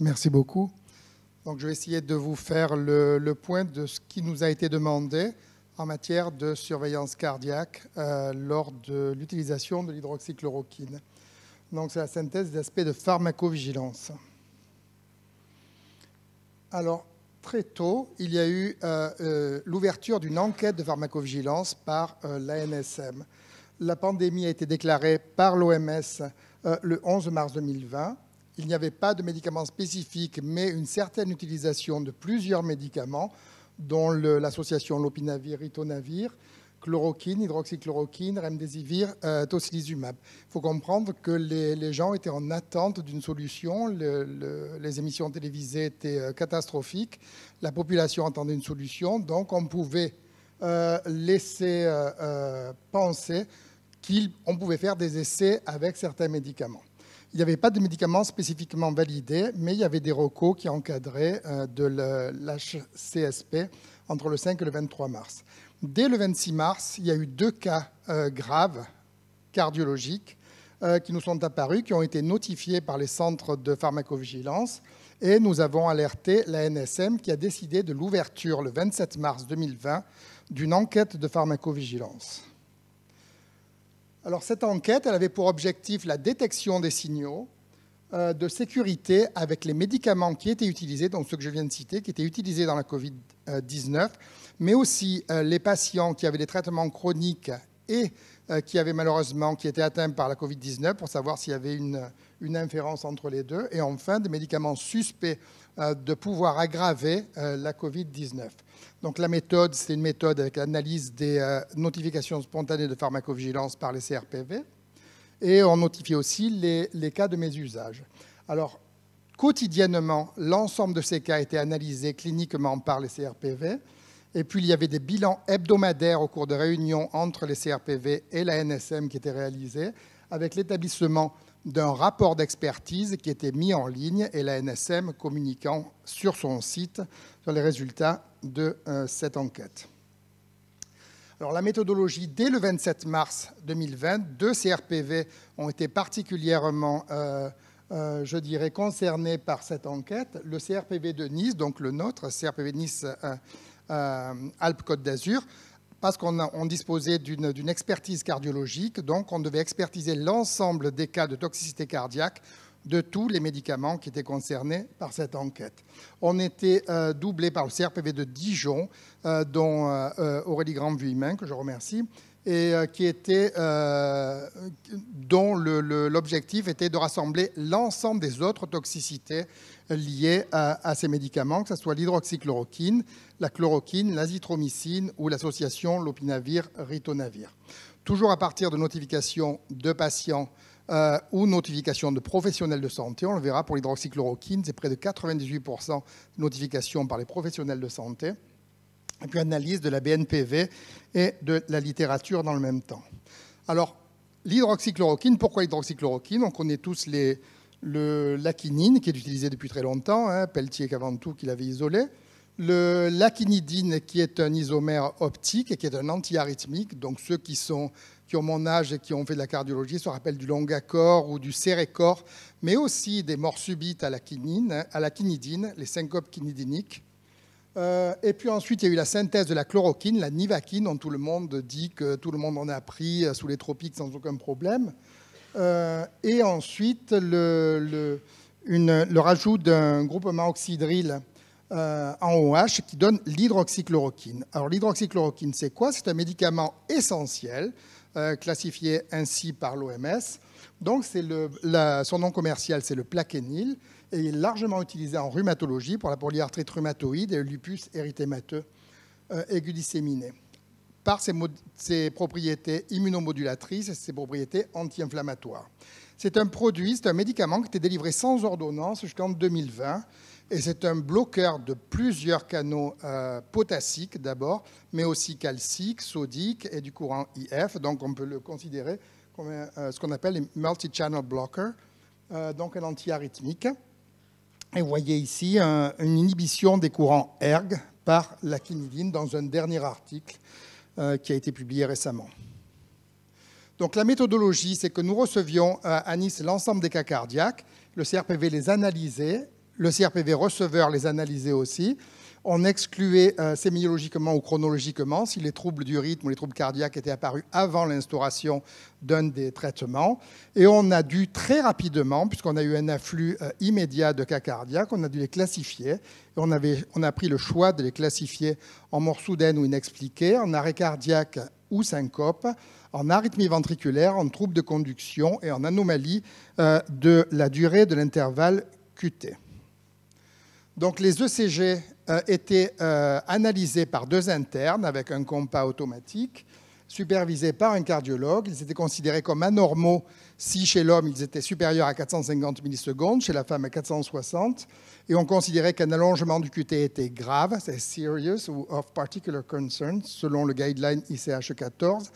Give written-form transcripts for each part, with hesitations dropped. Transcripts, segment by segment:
Merci beaucoup. Donc, je vais essayer de vous faire le point de ce qui nous a été demandé en matière de surveillance cardiaque lors de l'utilisation de l'hydroxychloroquine. Donc, c'est la synthèse des aspects de pharmacovigilance. Alors, très tôt, il y a eu l'ouverture d'une enquête de pharmacovigilance par l'ANSM. La pandémie a été déclarée par l'OMS le 11 mars 2020. Il n'y avait pas de médicaments spécifiques, mais une certaine utilisation de plusieurs médicaments, dont l'association lopinavir, ritonavir, chloroquine, hydroxychloroquine, remdesivir, tocilizumab. Il faut comprendre que les gens étaient en attente d'une solution. Les émissions télévisées étaient catastrophiques. La population attendait une solution. Donc, on pouvait laisser penser qu'on pouvait faire des essais avec certains médicaments. Il n'y avait pas de médicaments spécifiquement validés, mais il y avait des recos qui encadraient de l'HCSP entre le 5 et le 23 mars. Dès le 26 mars, il y a eu 2 cas graves cardiologiques qui nous sont apparus, qui ont été notifiés par les centres de pharmacovigilance, et nous avons alerté la NSM qui a décidé de l'ouverture le 27 mars 2020 d'une enquête de pharmacovigilance. Alors, cette enquête, elle avait pour objectif la détection des signaux de sécurité avec les médicaments qui étaient utilisés, donc ceux que je viens de citer, qui étaient utilisés dans la Covid-19, mais aussi les patients qui avaient des traitements chroniques et qui étaient atteints par la Covid-19 pour savoir s'il y avait une inférence entre les deux, et enfin des médicaments suspects de pouvoir aggraver la Covid-19. Donc la méthode, c'est une méthode avec l'analyse des notifications spontanées de pharmacovigilance par les CRPV, et on notifie aussi les cas de mésusage. Alors, quotidiennement, l'ensemble de ces cas étaient analysés cliniquement par les CRPV, et puis il y avait des bilans hebdomadaires au cours de réunions entre les CRPV et la NSM qui étaient réalisés, avec l'établissement d'un rapport d'expertise qui était mis en ligne et la NSM communiquant sur son site sur les résultats de cette enquête. Alors, la méthodologie, dès le 27 mars 2020, 2 CRPV ont été particulièrement, je dirais, concernés par cette enquête. Le CRPV de Nice, donc le nôtre, CRPV de Nice Alpes-Côte d'Azur, parce qu'on disposait d'une expertise cardiologique, donc on devait expertiser l'ensemble des cas de toxicité cardiaque de tous les médicaments qui étaient concernés par cette enquête. On était doublé par le CRPV de Dijon, dont Aurélie Grand-Vuillemin, que je remercie, et dont l'objectif était de rassembler l'ensemble des autres toxicités liées à ces médicaments, que ce soit l'hydroxychloroquine, la chloroquine, l'azithromycine ou l'association lopinavir-ritonavir. Toujours à partir de notifications de patients ou notifications de professionnels de santé. On le verra pour l'hydroxychloroquine, c'est près de 98% de notifications par les professionnels de santé. Et puis analyse de la BNPV et de la littérature dans le même temps. Alors, l'hydroxychloroquine, pourquoi l'hydroxychloroquine? On connaît tous l'aquinine, qui est utilisée depuis très longtemps, Pelletier qu'avant tout qui l'avait isolé. L'aquinidine, qui est un isomère optique et qui est un antiarythmique. Donc ceux qui ont mon âge et qui ont fait de la cardiologie se rappellent du Longacor ou du Sérécor, mais aussi des morts subites à l'aquinidine, les syncopes quinidiniques. Et puis ensuite, il y a eu la synthèse de la chloroquine, la nivaquine, dont tout le monde dit que tout le monde en a pris sous les tropiques sans aucun problème. Et ensuite, le rajout d'un groupement oxydryl en OH qui donne l'hydroxychloroquine. Alors l'hydroxychloroquine, c'est quoi? C'est un médicament essentiel, classifié ainsi par l'OMS. Donc son nom commercial, c'est le Plaquenil, et il est largement utilisé en rhumatologie pour la polyarthrite rhumatoïde et le lupus érythémateux aigu disséminé, par ses propriétés immunomodulatrices et ses propriétés anti-inflammatoires. C'est un médicament qui était délivré sans ordonnance jusqu'en 2020, et c'est un bloqueur de plusieurs canaux potassiques d'abord, mais aussi calciques, sodiques et du courant IF, donc on peut le considérer comme ce qu'on appelle les multi-channel blockers, donc un antiarythmique. Et vous voyez ici une inhibition des courants ERG par la quinidine dans un dernier article qui a été publié récemment. Donc la méthodologie, c'est que nous recevions à Nice l'ensemble des cas cardiaques, le CRPV les analysait, le CRPV receveur les analysait aussi. On excluait sémiologiquement ou chronologiquement si les troubles du rythme ou les troubles cardiaques étaient apparus avant l'instauration d'un des traitements. Et on a dû très rapidement, puisqu'on a eu un afflux immédiat de cas cardiaques, on a dû les classifier. Et on a pris le choix de les classifier en mort soudaine ou inexpliquée, en arrêt cardiaque ou syncope, en arythmie ventriculaire, en trouble de conduction et en anomalie de la durée de l'intervalle QT. Donc les ECG étaient analysés par 2 internes avec un compas automatique, supervisés par un cardiologue. Ils étaient considérés comme anormaux si chez l'homme ils étaient supérieurs à 450 millisecondes, chez la femme à 460, et on considérait qu'un allongement du QT était grave, c'est serious ou of particular concern, selon le guideline ICH 14,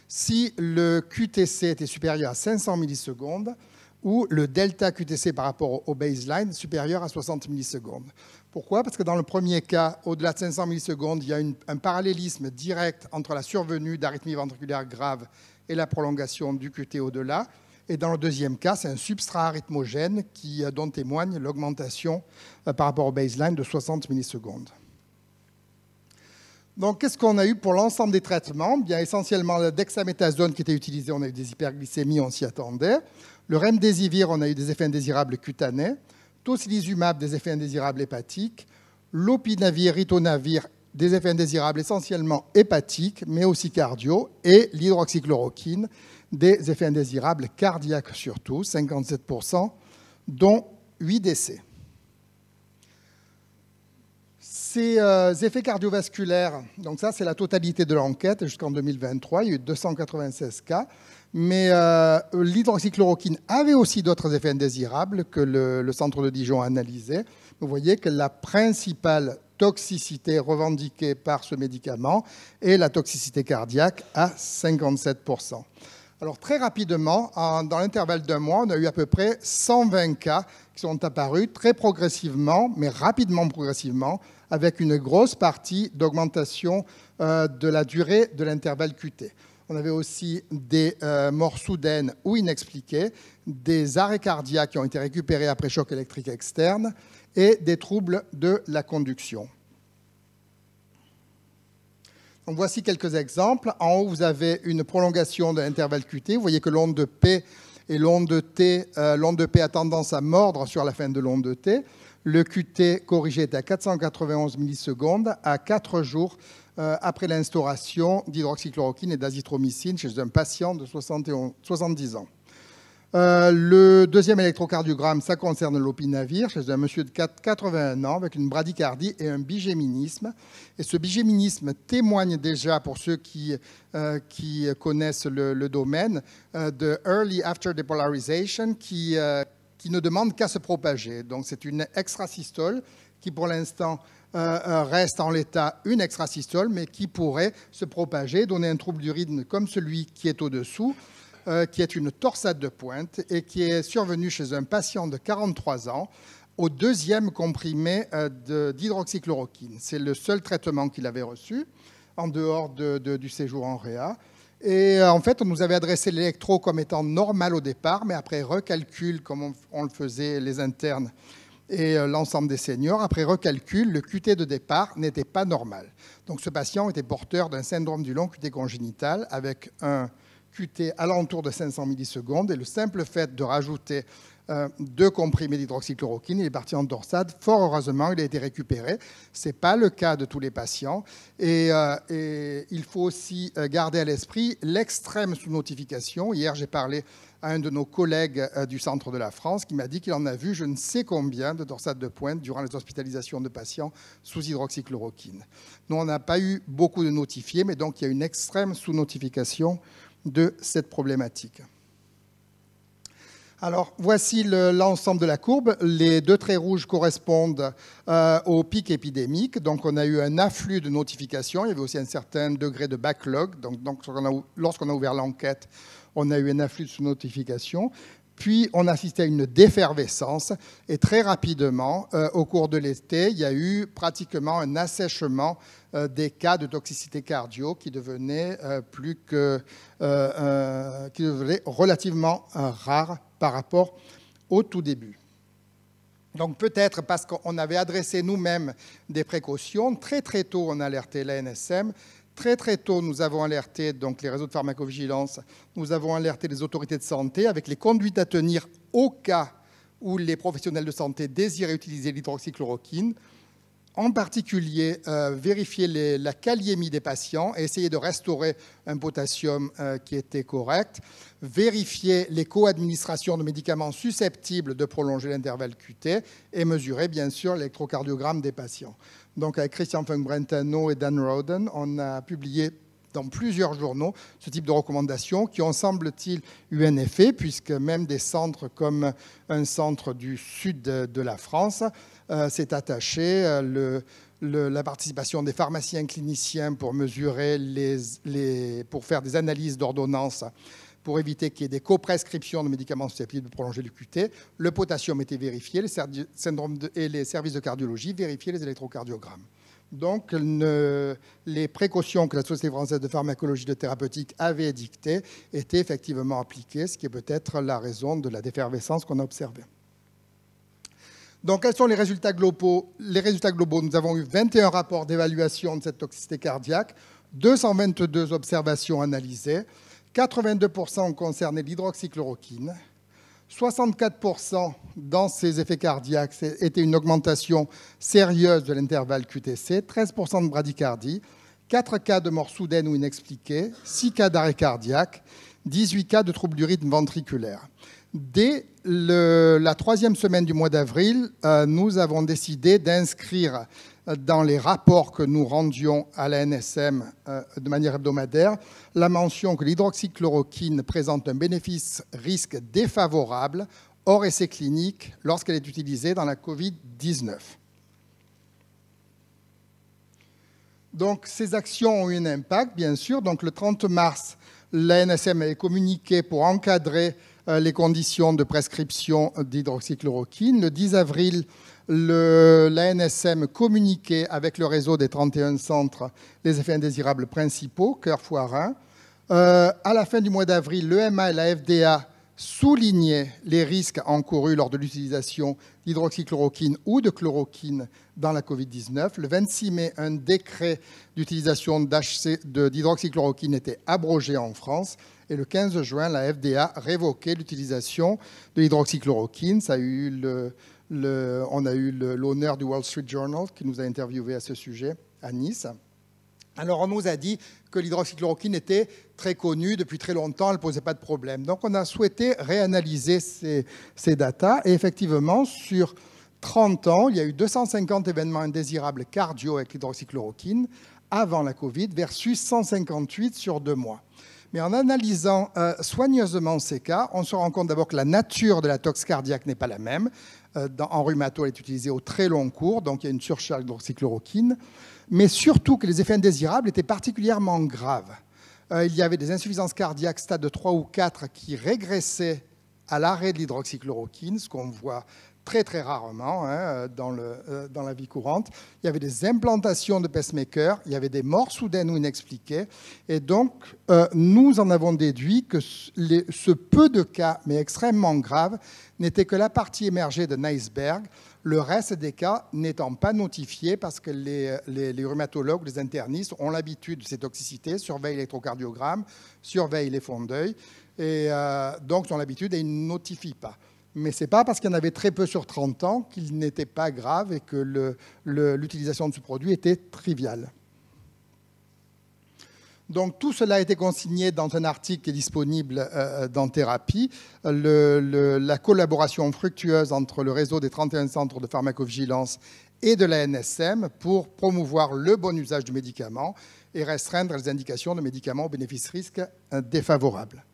si le QTC était supérieur à 500 millisecondes, ou le delta QTC par rapport au baseline supérieur à 60 millisecondes. Pourquoi? Parce que dans le premier cas, au-delà de 500 millisecondes, il y a un parallélisme direct entre la survenue d'arythmie ventriculaire grave et la prolongation du QT au-delà. Et dans le deuxième cas, c'est un substrat arythmogène dont témoigne l'augmentation par rapport au baseline de 60 millisecondes. Donc, qu'est-ce qu'on a eu pour l'ensemble des traitements? Bien, essentiellement, le dexaméthasone qui était utilisé, on a eu des hyperglycémies, on s'y attendait. Le remdesivir, on a eu des effets indésirables cutanés. Tocilizumab, des effets indésirables hépatiques. Lopinavir, ritonavir, des effets indésirables essentiellement hépatiques, mais aussi cardio. Et l'hydroxychloroquine, des effets indésirables cardiaques surtout, 57%, dont 8 décès. Ces effets cardiovasculaires, donc ça c'est la totalité de l'enquête jusqu'en 2023, il y a eu 296 cas, mais l'hydroxychloroquine avait aussi d'autres effets indésirables que le centre de Dijon a analysé. Vous voyez que la principale toxicité revendiquée par ce médicament est la toxicité cardiaque à 57%. Alors très rapidement, dans l'intervalle d'un mois, on a eu à peu près 120 cas qui sont apparus très progressivement, mais rapidement progressivement, avec une grosse partie d'augmentation de la durée de l'intervalle QT. On avait aussi des morts soudaines ou inexpliquées, des arrêts cardiaques qui ont été récupérés après choc électrique externe et des troubles de la conduction. Donc voici quelques exemples. En haut, vous avez une prolongation de l'intervalle QT. Vous voyez que l'onde de P et l'onde de T, l'onde de P a tendance à mordre sur la fin de l'onde de T. Le QT corrigé est à 491 millisecondes à 4 jours après l'instauration d'hydroxychloroquine et d'azithromycine chez un patient de 70 ans. Le deuxième électrocardiogramme, ça concerne l'opinavir chez un monsieur de 81 ans avec une bradycardie et un bigéminisme. Et ce bigéminisme témoigne déjà, pour ceux qui connaissent le domaine, de early after depolarization qui ne demande qu'à se propager. Donc c'est une extrasystole qui pour l'instant reste en l'état une extrasystole, mais qui pourrait se propager, donner un trouble du rythme comme celui qui est au-dessous, qui est une torsade de pointe et qui est survenue chez un patient de 43 ans au deuxième comprimé d'hydroxychloroquine. C'est le seul traitement qu'il avait reçu en dehors du séjour en réa. Et en fait, on nous avait adressé l'électro comme étant normal au départ, mais après recalcul, comme on le faisait les internes et l'ensemble des seniors, après recalcul, le QT de départ n'était pas normal. Donc ce patient était porteur d'un syndrome du long QT congénital avec un QT alentour de 500 millisecondes et le simple fait de rajouter 2 comprimés d'hydroxychloroquine, il est parti en torsade. Fort heureusement, il a été récupéré. Ce n'est pas le cas de tous les patients. Et il faut aussi garder à l'esprit l'extrême sous-notification. Hier, j'ai parlé à un de nos collègues du centre de la France qui m'a dit qu'il en a vu je ne sais combien de torsades de pointe durant les hospitalisations de patients sous hydroxychloroquine. Nous, on n'a pas eu beaucoup de notifiés, mais donc il y a une extrême sous-notification de cette problématique. Alors, voici l'ensemble de la courbe. Les 2 traits rouges correspondent au pic épidémique. Donc, on a eu un afflux de notifications. Il y avait aussi un certain degré de backlog. Donc lorsqu'on a ouvert l'enquête, on a eu un afflux de notifications. Puis, on assistait à une défervescence. Et très rapidement, au cours de l'été, il y a eu pratiquement un assèchement des cas de toxicité cardio qui devenaient relativement rares par rapport au tout début. Donc peut-être parce qu'on avait adressé nous-mêmes des précautions. Très très tôt, on a alerté l'ANSM. Très très tôt, nous avons alerté donc, les réseaux de pharmacovigilance, nous avons alerté les autorités de santé avec les conduites à tenir au cas où les professionnels de santé désiraient utiliser l'hydroxychloroquine. En particulier, vérifier la kaliémie des patients et essayer de restaurer un potassium qui était correct. Vérifier les co-administrations de médicaments susceptibles de prolonger l'intervalle QT et mesurer, bien sûr, l'électrocardiogramme des patients. Donc, avec Christian Funk-Brentano et Dan Roden, on a publié dans plusieurs journaux ce type de recommandations qui ont, semble-t-il, eu un effet, puisque même des centres comme un centre du sud de la France s'est attaché, la participation des pharmaciens cliniciens pour mesurer pour faire des analyses d'ordonnances pour éviter qu'il y ait des coprescriptions de médicaments susceptibles de prolonger le QT. Le potassium était vérifié, et les services de cardiologie vérifiaient les électrocardiogrammes. Donc, les précautions que la Société française de pharmacologie de thérapeutique avait édictées étaient effectivement appliquées, ce qui est peut-être la raison de la défervescence qu'on a observée. Donc, quels sont les résultats globaux? Les résultats globaux, nous avons eu 21 rapports d'évaluation de cette toxicité cardiaque, 222 observations analysées, 82% ont concerné l'hydroxychloroquine, 64% dans ces effets cardiaques était une augmentation sérieuse de l'intervalle QTC, 13% de bradycardie, 4 cas de mort soudaine ou inexpliquée, 6 cas d'arrêt cardiaque, 18 cas de troubles du rythme ventriculaire. Dès la 3e semaine du mois d'avril, nous avons décidé d'inscrire dans les rapports que nous rendions à la NSM de manière hebdomadaire la mention que l'hydroxychloroquine présente un bénéfice-risque défavorable hors essai clinique lorsqu'elle est utilisée dans la Covid-19. Donc, ces actions ont eu un impact, bien sûr. Donc, le 30 mars, la NSM avait communiqué pour encadrer les conditions de prescription d'hydroxychloroquine. Le 10 avril, la NSM communiquait avec le réseau des 31 centres les effets indésirables principaux, cœur, foie, rein. À la fin du mois d'avril, l'EMA et la FDA soulignaient les risques encourus lors de l'utilisation d'hydroxychloroquine ou de chloroquine dans la Covid-19. Le 26 mai, un décret d'utilisation d'hydroxychloroquine était abrogé en France. Et le 15 juin, la FDA révoquait l'utilisation de l'hydroxychloroquine. Ça a eu on a eu l'honneur du Wall Street Journal qui nous a interviewé à ce sujet à Nice. Alors, on nous a dit que l'hydroxychloroquine était très connue depuis très longtemps, elle ne posait pas de problème. Donc, on a souhaité réanalyser ces datas. Et effectivement, sur 30 ans, il y a eu 250 événements indésirables cardio avec l'hydroxychloroquine avant la Covid versus 158 sur 2 mois. Mais en analysant soigneusement ces cas, on se rend compte d'abord que la nature de la tox cardiaque n'est pas la même. En rhumato, elle est utilisée au très long cours, donc il y a une surcharge d'hydroxychloroquine. Mais surtout que les effets indésirables étaient particulièrement graves. Il y avait des insuffisances cardiaques stade 3 ou 4 qui régressaient à l'arrêt de l'hydroxychloroquine, ce qu'on voit très très rarement dans la vie courante. Il y avait des implantations de pacemakers, il y avait des morts soudaines ou inexpliquées. Et donc, nous en avons déduit que ce peu de cas, mais extrêmement graves, n'était que la partie émergée d'un iceberg, le reste des cas n'étant pas notifiés parce que les rhumatologues, les internistes ont l'habitude de ces toxicités, surveillent l'électrocardiogramme, surveillent les fonds d'œil, et donc ils ont l'habitude et ils ne notifient pas. Mais ce n'est pas parce qu'il y en avait très peu sur 30 ans qu'il n'était pas grave et que l'utilisation de ce produit était triviale. Donc tout cela a été consigné dans un article qui est disponible dans Thérapie, la collaboration fructueuse entre le réseau des 31 centres de pharmacovigilance et de la NSM pour promouvoir le bon usage du médicament et restreindre les indications de médicaments au bénéfice-risque défavorable.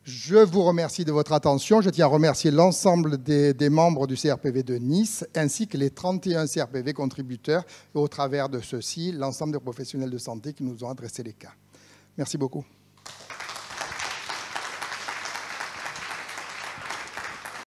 Je vous remercie de votre attention. Je tiens à remercier l'ensemble des membres du CRPV de Nice, ainsi que les 31 CRPV contributeurs, et au travers de ceux-ci, l'ensemble des professionnels de santé qui nous ont adressé les cas. Merci beaucoup.